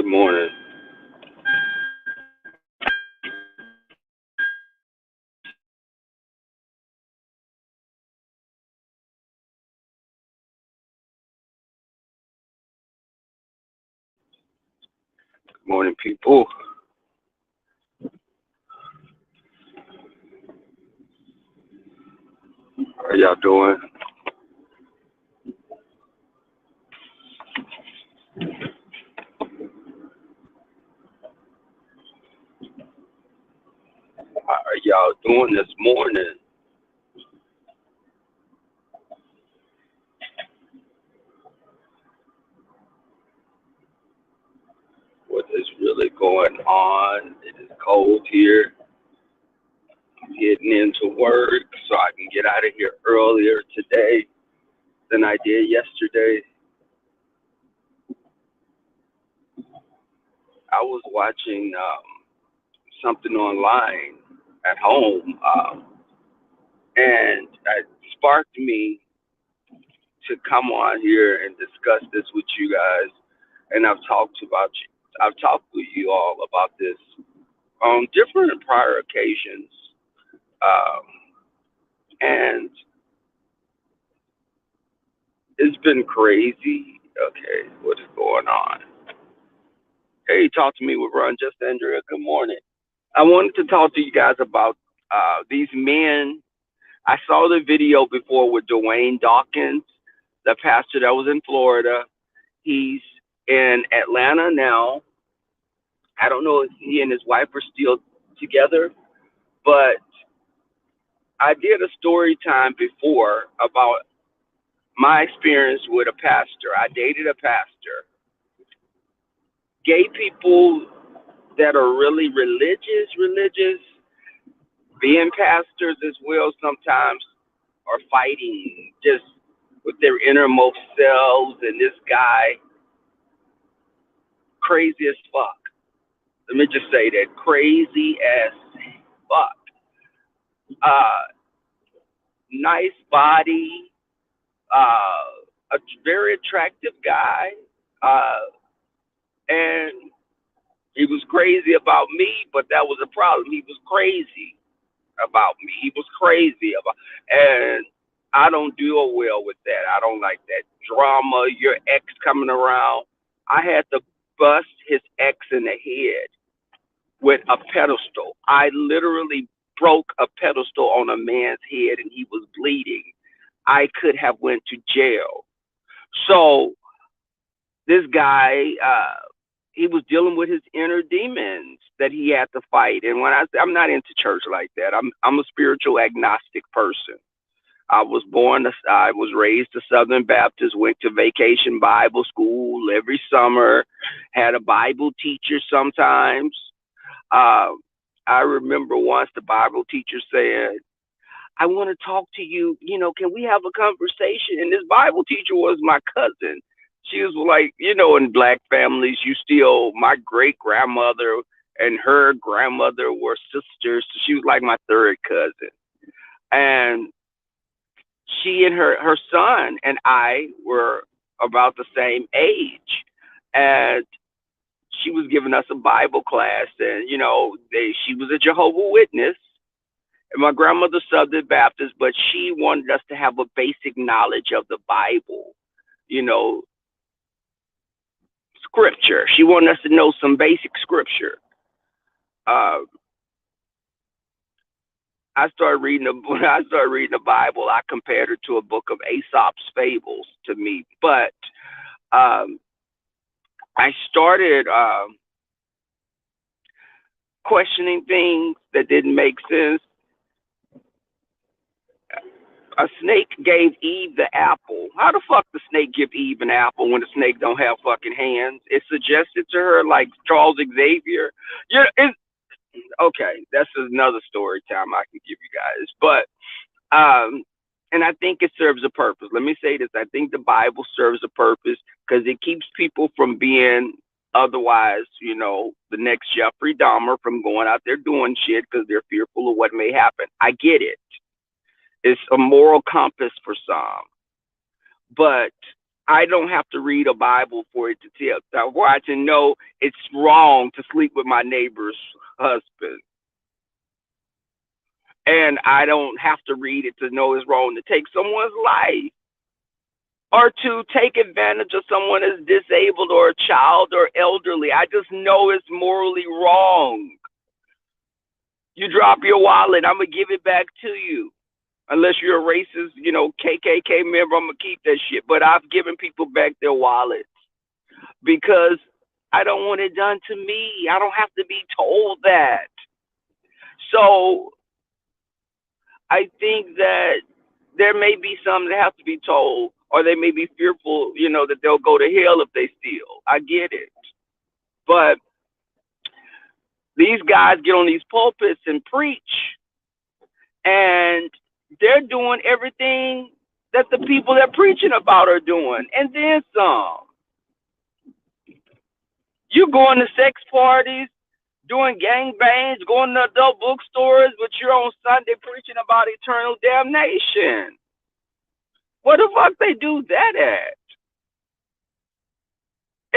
Good morning. Good morning, people. How y'all doing? How are y'all doing this morning? What is really going on? It is cold here. I'm heading into work so I can get out of here earlier today than I did yesterday. I was watching something online at home, and it sparked me to come on here and discuss this with you guys. And I've talked with you all about this on different prior occasions. Um, and it's been crazy. Okay, what is going on? Hey, talk to me with Ron Just Andrea. Good morning. I wanted to talk to you guys about these men. I saw the video before with Dwayne Dawkins, the pastor that was in Florida. He's in Atlanta now. I don't know if he and his wife are still together, but I did a story time before about my experience with a pastor. I dated a pastor. Gay people that are really religious, being pastors as well, sometimes are fighting just with their innermost selves. And this guy, crazy as fuck. Let me just say that, crazy as fuck. Uh, nice body, a very attractive guy, and he was crazy about me, but that was a problem. He was crazy about me. He was crazy about, and I don't deal well with that. I don't like that drama. Your ex coming around. I had to bust his ex in the head with a pedestal. I literally broke a pedestal on a man's head, and he was bleeding. I could have went to jail. So this guy, he was dealing with his inner demons that he had to fight. And when I say I'm not into church like that, I'm a spiritual agnostic person. I was raised a Southern Baptist, went to vacation Bible school every summer, had a Bible teacher sometimes. Uh, I remember once the Bible teacher said, I want to talk to you. Can we have a conversation? And this Bible teacher was my cousin. She was like, in black families, my great grandmother and her grandmother were sisters. So she was like my third cousin. And she and her son and I were about the same age. And she was giving us a Bible class. And, she was a Jehovah's Witness. And my grandmother's Southern Baptist, but she wanted us to have a basic knowledge of the Bible, you know, scripture. She wanted us to know some basic scripture. Uh, when I started reading the Bible, I compared it to a book of Aesop's fables to me. But um, I started questioning things that didn't make sense. A snake gave Eve the apple. How the fuck the snake give Eve an apple when the snake don't have fucking hands? It suggested to her like Charles Xavier. It's okay. That's another story time I can give you guys. But and I think it serves a purpose. Let me say this: I think the Bible serves a purpose because it keeps people from being otherwise, the next Jeffrey Dahmer from going out there doing shit because they're fearful of what may happen. I get it. It's a moral compass for some. But I don't have to read a Bible for it to tell, for I to know it's wrong to sleep with my neighbor's husband. And I don't have to read it to know it's wrong to take someone's life or to take advantage of someone that's disabled or a child or elderly. I just know it's morally wrong. You drop your wallet, I'm going to give it back to you. Unless you're a racist, KKK member, I'm going to keep that shit. But I've given people back their wallets because I don't want it done to me. I don't have to be told that. So I think that there may be some that have to be told, or they may be fearful, that they'll go to hell if they steal. I get it. But these guys get on these pulpits and preach, and they're doing everything that the people they're preaching about are doing, and then some. You going to sex parties, doing gangbangs, going to adult bookstores, but you're on Sunday preaching about eternal damnation. What the fuck they do that at?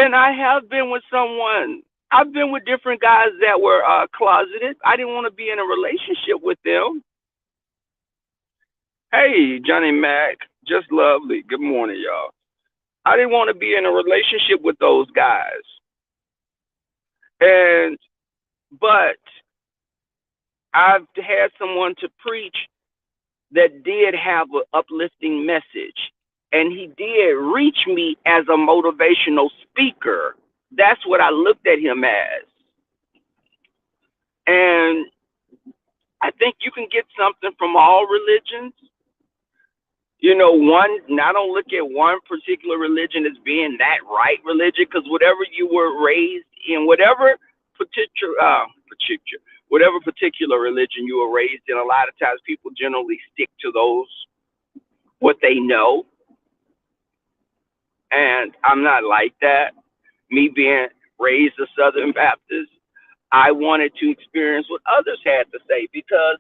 And I have been with someone. I've been with different guys that were closeted. I didn't want to be in a relationship with them. Hey, Johnny Mac, just lovely. Good morning, y'all. I didn't want to be in a relationship with those guys. But I've had someone to preach that did have an uplifting message, and he did reach me as a motivational speaker. That's what I looked at him as. And I think you can get something from all religions. I don't look at one particular religion as being that right religion, because whatever you were raised in, whatever particular religion you were raised in, a lot of times people generally stick to those, what they know. And I'm not like that. Me being raised a Southern Baptist, I wanted to experience what others had to say, because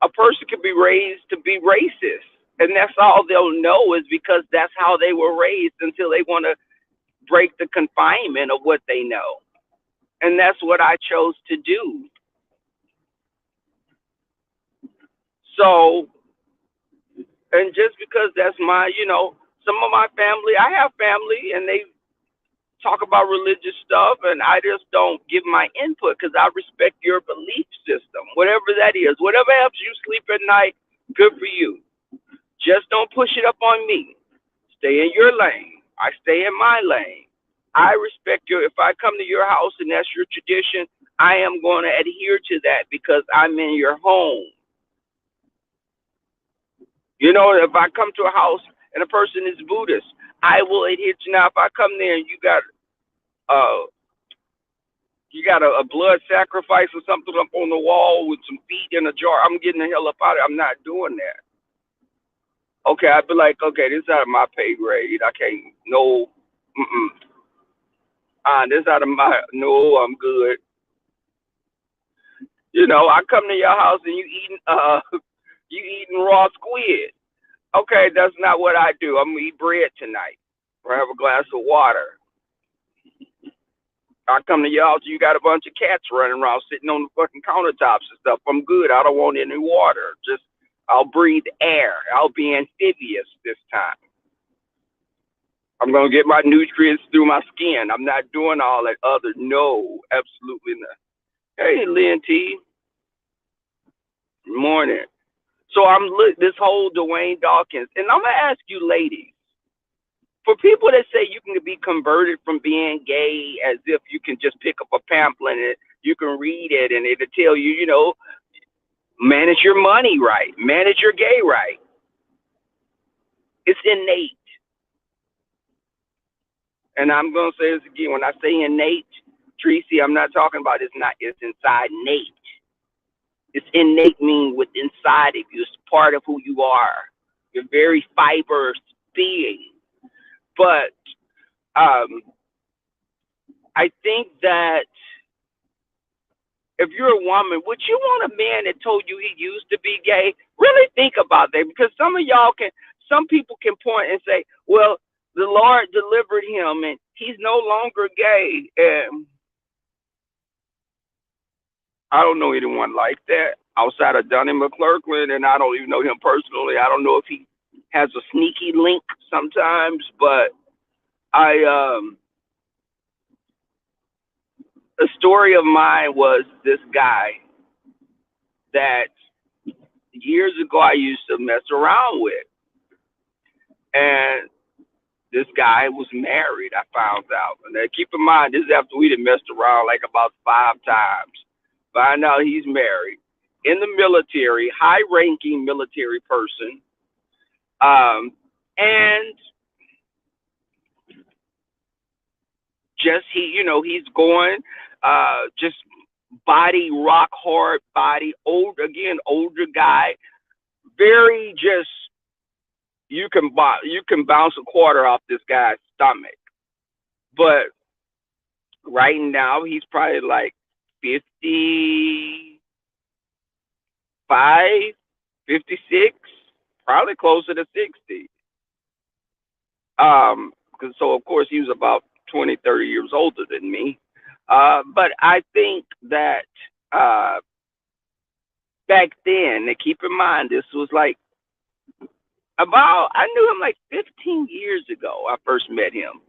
a person could be raised to be racist, and that's all they'll know, is because that's how they were raised, until they want to break the confinement of what they know. And that's what I chose to do. So, and just because that's my, some of my family, I have family, and they talk about religious stuff, and I just don't give my input, because I respect your belief system, whatever that is. Whatever helps you sleep at night, good for you. Just don't push it up on me. Stay in your lane. I stay in my lane. I respect if I come to your house and that's your tradition, I am going to adhere to that, because I'm in your home. If I come to a house and a person is Buddhist, I will adhere to. Now, if I come there and you got a blood sacrifice or something up on the wall with some feet in a jar, I'm getting the hell up out of it. I'm not doing that. Okay, I'd be like, okay, this is out of my pay grade. I can't, no, this is out of my, no, I'm good. I come to your house and you eating raw squid. Okay, that's not what I do. I'm gonna eat bread tonight, or have a glass of water. I come to your house, you got a bunch of cats running around, sitting on the fucking countertops and stuff. I'm good. I don't want any water. I'll breathe air. I'll be amphibious this time. I'm going to get my nutrients through my skin. I'm not doing all that other. No, absolutely not. Hey, Lynn T. Morning. So this whole Dwayne Dawkins, and I'm going to ask you ladies, for people that say you can be converted from being gay as if you can just pick up a pamphlet and you can read it and it'll tell you, manage your money right, manage your gay right. It's innate. And I'm going to say this again. When I say innate, Tracy, I'm not talking about it's inside Nate. It's innate, meaning with inside of you. It's part of who you are. You're very fibrous being. But I think that if you're a woman, would you want a man that told you he used to be gay? Really think about that, because some of y'all some people can point and say, well, the Lord delivered him and he's no longer gay. And I don't know anyone like that outside of Donnie McClurkin, and I don't even know him personally. I don't know if he has a sneaky link sometimes, but I a story of mine was this guy that years ago I used to mess around with. And this guy was married, I found out. And then keep in mind, this is after we done messed around like about 5 times. Find out he's married in the military, high ranking military person. And just he's going, just body, rock hard body, older guy, very just you can bounce a quarter off this guy's stomach. But right now he's probably like 55, 56, probably closer to 60. So of course he was about 20, 30 years older than me. But I think that back then, and keep in mind, this was like I knew him like 15 years ago. I first met him.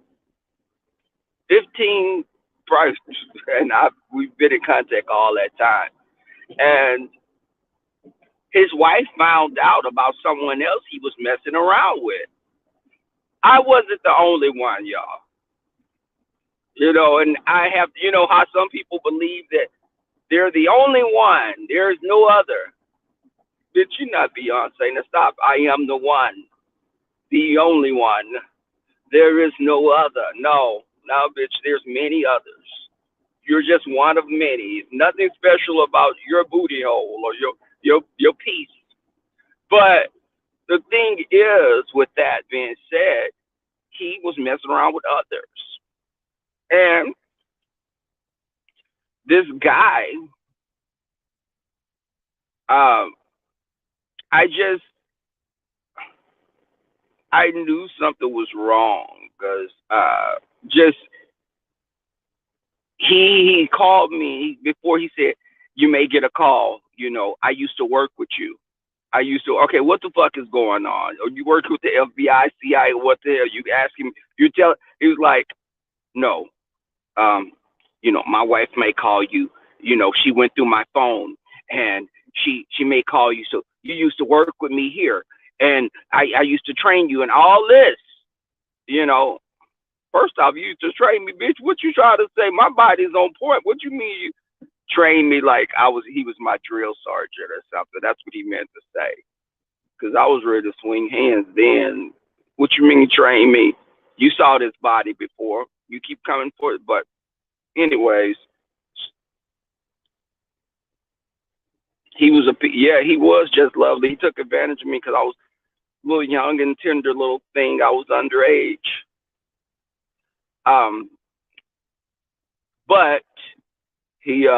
15, probably, and we've been in contact all that time. And his wife found out about someone else he was messing around with. I wasn't the only one, y'all. And I have, how some people believe that they're the only one. There's no other. Did you not, Beyonce? Now stop. I am the one, the only one. There is no other. No, bitch, there's many others. You're just one of many. Nothing special about your booty hole or your piece. But the thing is, with that being said, he was messing around with others. And this guy, I knew something was wrong because just he called me before. He said, you may get a call. I used to work with you. Okay, what the fuck is going on? Or you worked with the FBI, CIA, what the hell? You ask him, he was like, no, my wife may call you. She went through my phone and she may call you. So you used to work with me here and I used to train you and all this, First off, you used to train me, bitch. What you trying to say? My body's on point. What you mean you trained me like he was my drill sergeant or something? That's what he meant to say. Because I was ready to swing hands then. What you mean train me? You saw this body before. You keep coming for it. But anyways, he was just lovely. He took advantage of me because I was a little young and tender little thing. I was underage. But he,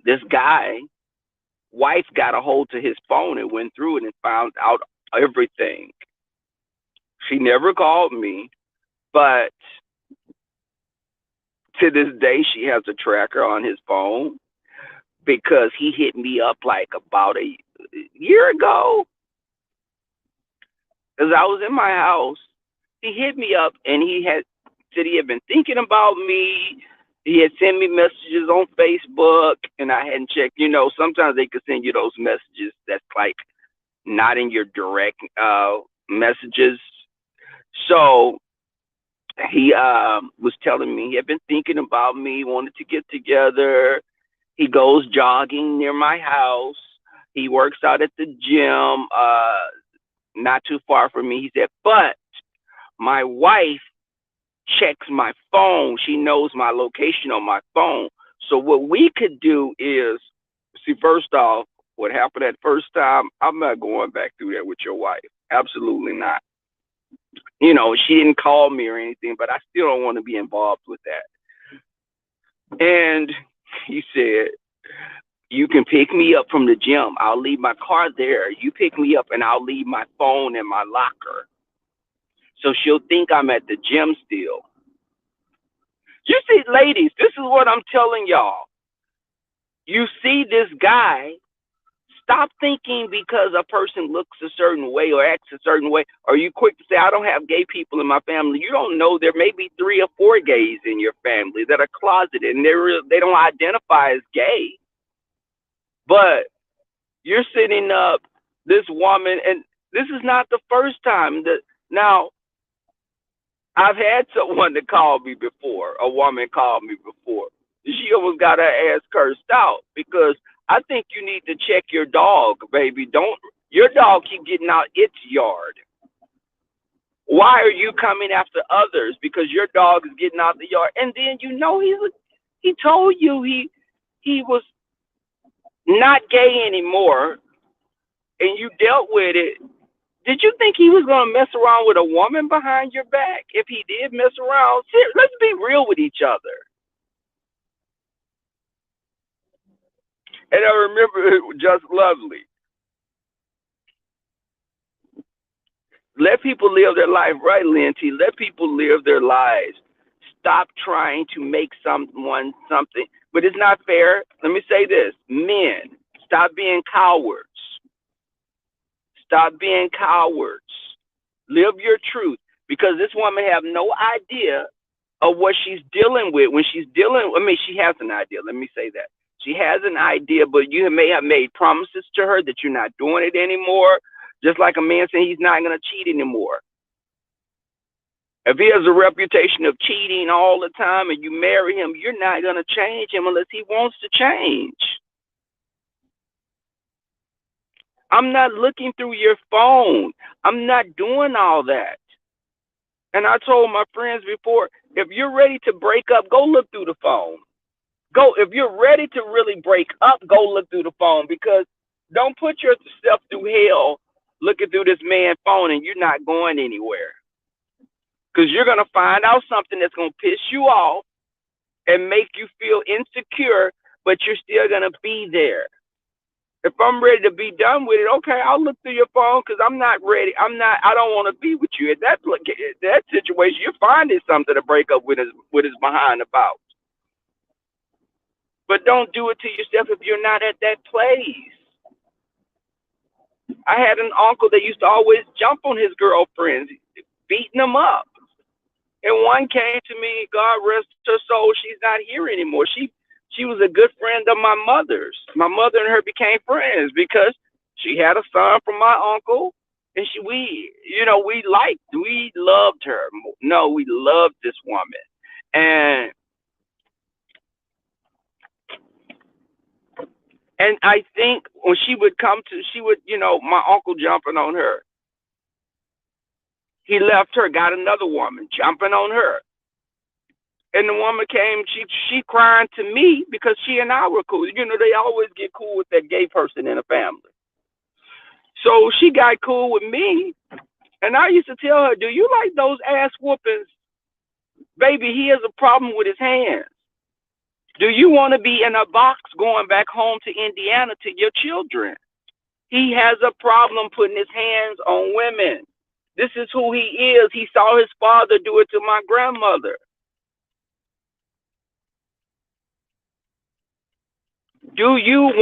this guy, wife got a hold to his phone and went through it and found out everything. She never called me, but to this day, she has a tracker on his phone because he hit me up like about a year ago. Because I was in my house. He hit me up and he said he had been thinking about me. He had sent me messages on Facebook and I hadn't checked. Sometimes they could send you those messages that's like not in your direct messages. So he was telling me he had been thinking about me, wanted to get together. He goes jogging near my house. He works out at the gym, not too far from me. He said, but my wife checks my phone. She knows my location on my phone. So what we could do is, see, first off, what happened that first time, I'm not going back through that with your wife. Absolutely not. She didn't call me or anything, but I still don't want to be involved with that. And he said, You can pick me up from the gym. I'll leave my car there. You pick me up and I'll leave my phone in my locker. So she'll think I'm at the gym still. You see, ladies, this is what I'm telling y'all. You see this guy, stop thinking because a person looks a certain way or acts a certain way, or you quick to say, I don't have gay people in my family. You don't know there may be 3 or 4 gays in your family that are closeted and they don't identify as gay. But you're sitting up this woman, and this is not the first time that now I've had someone to call me before, a woman called me before. She almost got her ass cursed out because I think you need to check your dog, baby. Don't your dog keep getting out its yard. Why are you coming after others? Because your dog is getting out the yard, and then he told you he was not gay anymore, and you dealt with it. Did you think he was going to mess around with a woman behind your back? If he did mess around, let's be real with each other. And I remember it was just lovely. Let people live their life, right, Linty? Let people live their lives. Stop trying to make someone something. But it's not fair. Let me say this. Men, stop being cowards. Stop being cowards. Live your truth. Because this woman have no idea of what she's dealing with. When she's dealing, she has an idea. Let me say that. She has an idea, but you may have made promises to her that you're not doing it anymore. Just like a man saying he's not going to cheat anymore. If he has a reputation of cheating all the time and you marry him, you're not going to change him unless he wants to change. I'm not looking through your phone. I'm not doing all that. And I told my friends before, if you're ready to break up, go look through the phone. Go, if you're ready to really break up, go look through the phone, because don't put yourself through hell looking through this man's phone and you're not going anywhere. Because you're going to find out something that's going to piss you off and make you feel insecure, but you're still going to be there. If I'm ready to be done with it, okay, I'll look through your phone because I'm not ready. I don't want to be with you. At that situation, you're finding something to break up with his behind about. But don't do it to yourself if you're not at that place. I had an uncle that used to always jump on his girlfriends, beating them up. And one came to me, God rest her soul, she's not here anymore. She was a good friend of my mother's. My mother and her became friends because she had a son from my uncle, and we loved her. No, we loved this woman. And I think when she would my uncle jumping on her. He left her, got another woman, jumping on her. And the woman came, she crying to me because she and I were cool. They always get cool with that gay person in the family. So she got cool with me. And I used to tell her, do you like those ass whoopings? Baby, he has a problem with his hands. Do you want to be in a box going back home to Indiana to your children? He has a problem putting his hands on women. This is who he is. He saw his father do it to my grandmother. Do you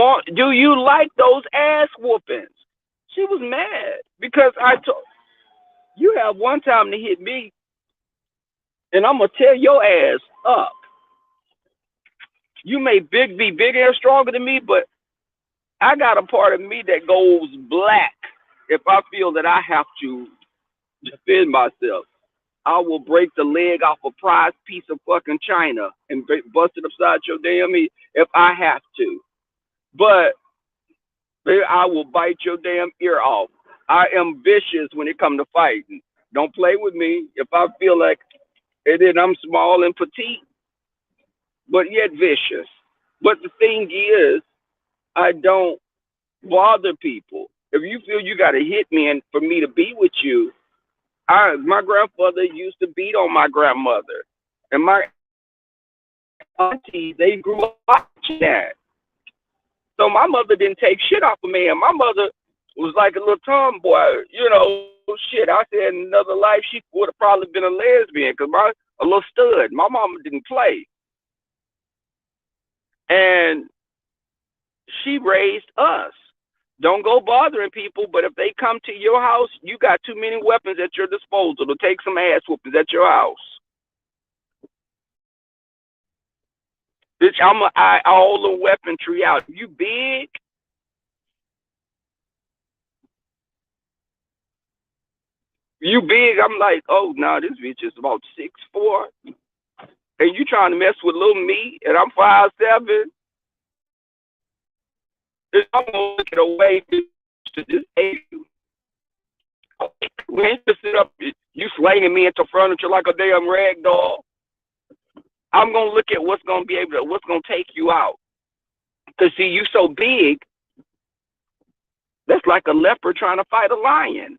like those ass whoopings? She was mad because I told you have one time to hit me, and I'm gonna tear your ass up. You may be bigger and stronger than me, but I got a part of me that goes black if I feel that I have to defend myself. I will break the leg off a prized piece of fucking china and bust it upside your damn head if I have to. But I will bite your damn ear off. I am vicious when it comes to fighting. Don't play with me. If I feel like it is, I'm small and petite, but yet vicious. But the thing is, I don't bother people. If you feel you got to hit me and for me to be with you, my grandfather used to beat on my grandmother. And my auntie, they grew up watching that. So my mother didn't take shit off of me, and my mother was like a little tomboy. Shit. I said in another life she would have probably been a lesbian because a little stud. My mama didn't play, and she raised us. Don't go bothering people, but if they come to your house, you got too many weapons at your disposal to take some ass whoopings at your house. Bitch, I'm going to eye all the weaponry out. You big? You big? I'm like, oh, no, this bitch is about 6'4". And you trying to mess with little me, and I'm 5'7". I'm going to get away to disable you. When you sit up, you slanging me into furniture like a damn rag doll. I'm gonna look at what's gonna take you out. Cause see, you so big, that's like a leopard trying to fight a lion.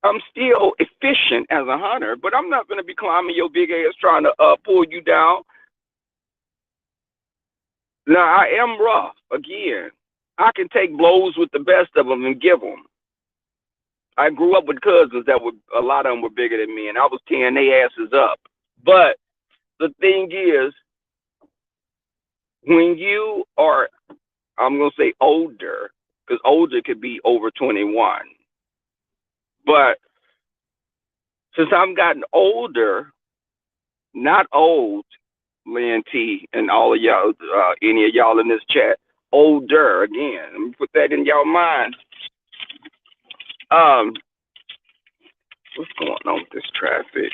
I'm still efficient as a hunter, but I'm not gonna be climbing your big ass trying to pull you down. Now I am rough again. I can take blows with the best of them and give them. I grew up with cousins that were a lot of them were bigger than me, and I was tearing their asses up. But the thing is, when you are, I'm going to say older, because older could be over 21. But since I've gotten older, not old, Lynn T, and all of y'all, any of y'all in this chat, older, again, let me put that in y'all mind. What's going on with this traffic?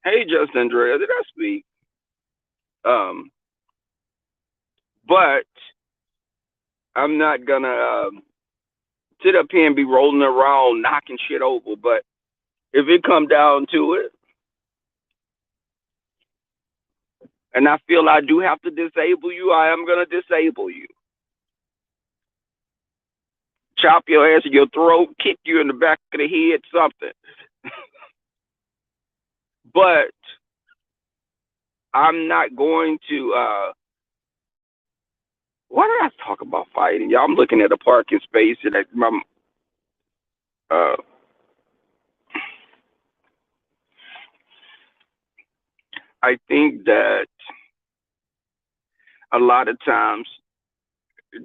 Hey, Justin Andrea, did I speak? But I'm not gonna sit up here and be rolling around knocking shit over. But if it come down to it, and I feel I do have to disable you, I am gonna disable you. Chop your ass in your throat, kick you in the back of the head, something. But I'm not going to. Why did I talk about fighting? Y'all, I'm looking at a parking space and my. I think that a lot of times,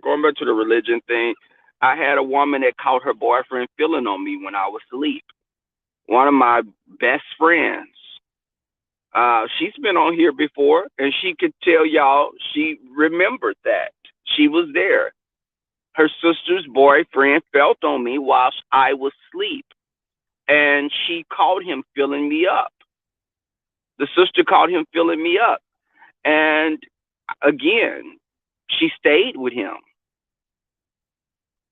going back to the religion thing, I had a woman that caught her boyfriend feeling on me when I was asleep. One of my best friends. She's been on here before, and she could tell y'all she remembered that. She was there. Her sister's boyfriend felt on me whilst I was asleep, and she caught him filling me up. The sister caught him filling me up. And again, she stayed with him.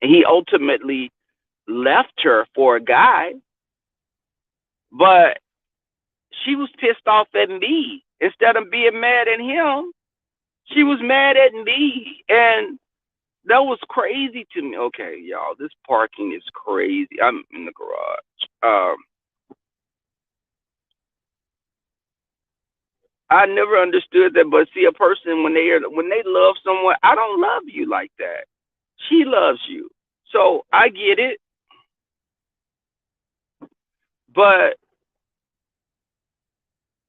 He ultimately left her for a guy, but she was pissed off at me. Instead of being mad at him, she was mad at me. And that was crazy to me. Okay, y'all, this parking is crazy. I'm in the garage. I never understood that, but see, a person when they love someone, I don't love you like that. She loves you, so I get it. But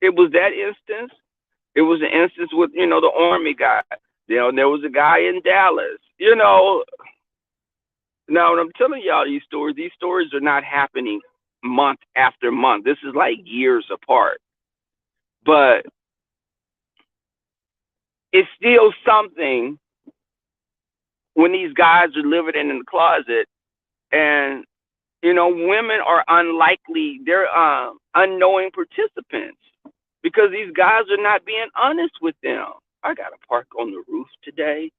it was that instance. It was an instance with the Army guy. There was a guy in Dallas. Now when I'm telling y'all these stories are not happening month after month. This is like years apart. But it's still something when these guys are living in the closet, and women are unlikely. They're unknowing participants because these guys are not being honest with them. I gotta park on the roof today.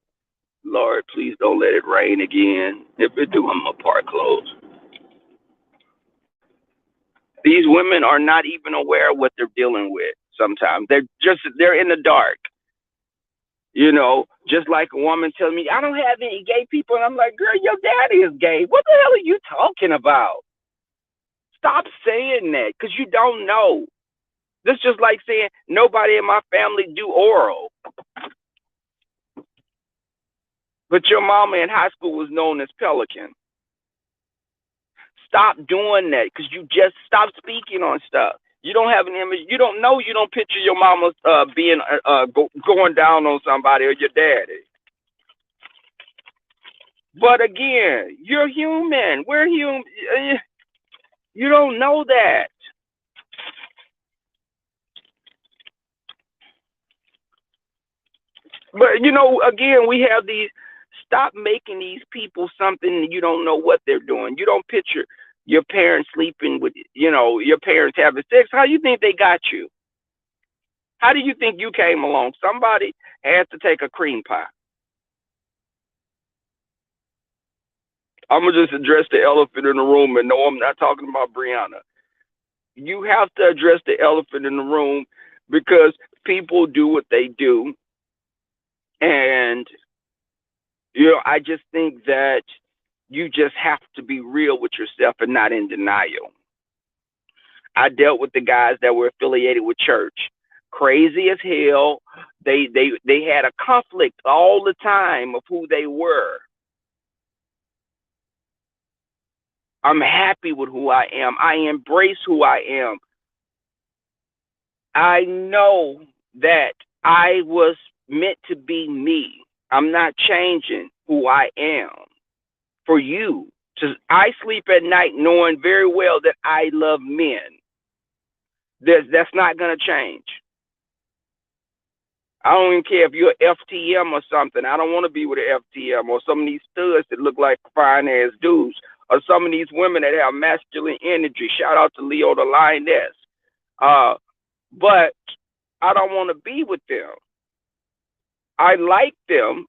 Lord, please don't let it rain again. If it do, I'm gonna park closed. These women are not even aware of what they're dealing with. Sometimes they're in the dark. Just like a woman telling me, I don't have any gay people. And I'm like, girl, your daddy is gay. What the hell are you talking about? Stop saying that because you don't know. This is just like saying nobody in my family do oral. But your mama in high school was known as Pelican. Stop doing that because you just stop speaking on stuff. You don't have an image. You don't know. You don't picture your mama being going down on somebody or your daddy. But again, you're human. We're human. You don't know that. But again, we have these. Stop making these people something you don't know what they're doing. You don't picture your parents sleeping with, your parents having sex. How do you think they got you? How do you think you came along? Somebody had to take a cream pie. I'm gonna just address the elephant in the room, and no, I'm not talking about Brianna. You have to address the elephant in the room because people do what they do, and I just think that you just have to be real with yourself and not in denial. I dealt with the guys that were affiliated with church. Crazy as hell. They had a conflict all the time of who they were. I'm happy with who I am. I embrace who I am. I know that I was meant to be me. I'm not changing who I am for you. I sleep at night knowing very well that I love men. That's not going to change. I don't even care if you're FTM or something. I don't want to be with an FTM or some of these studs that look like fine ass dudes or some of these women that have masculine energy. Shout out to Leo the Lioness. But I don't want to be with them. I like them,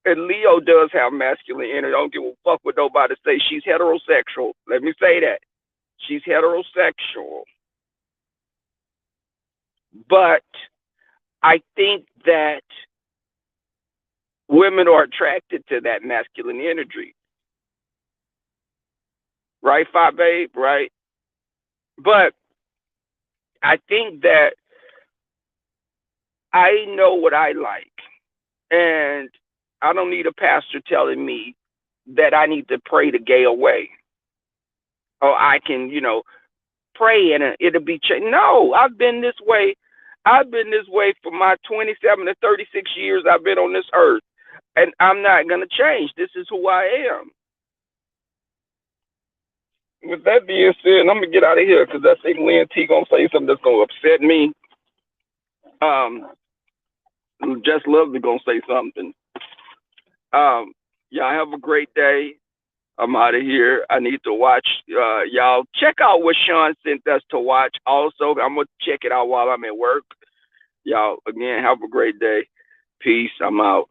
and Leo does have masculine energy. I don't give a fuck what nobody say. She's heterosexual. Let me say that. She's heterosexual. But I think that women are attracted to that masculine energy. Right, Fi Babe? Right? But I think that I know what I like. And I don't need a pastor telling me that I need to pray the gay away. Or I can, pray and it'll be changed. No, I've been this way. I've been this way for my 27 to 36 years I've been on this earth. And I'm not going to change. This is who I am. With that being said, I'm going to get out of here because I think Lynn T going to say something that's going to upset me. Just Lovely going to say something. Y'all have a great day. I'm out of here. I need to watch. Y'all check out what Sean sent us to watch. Also, I'm going to check it out while I'm at work. Y'all, again, have a great day. Peace. I'm out.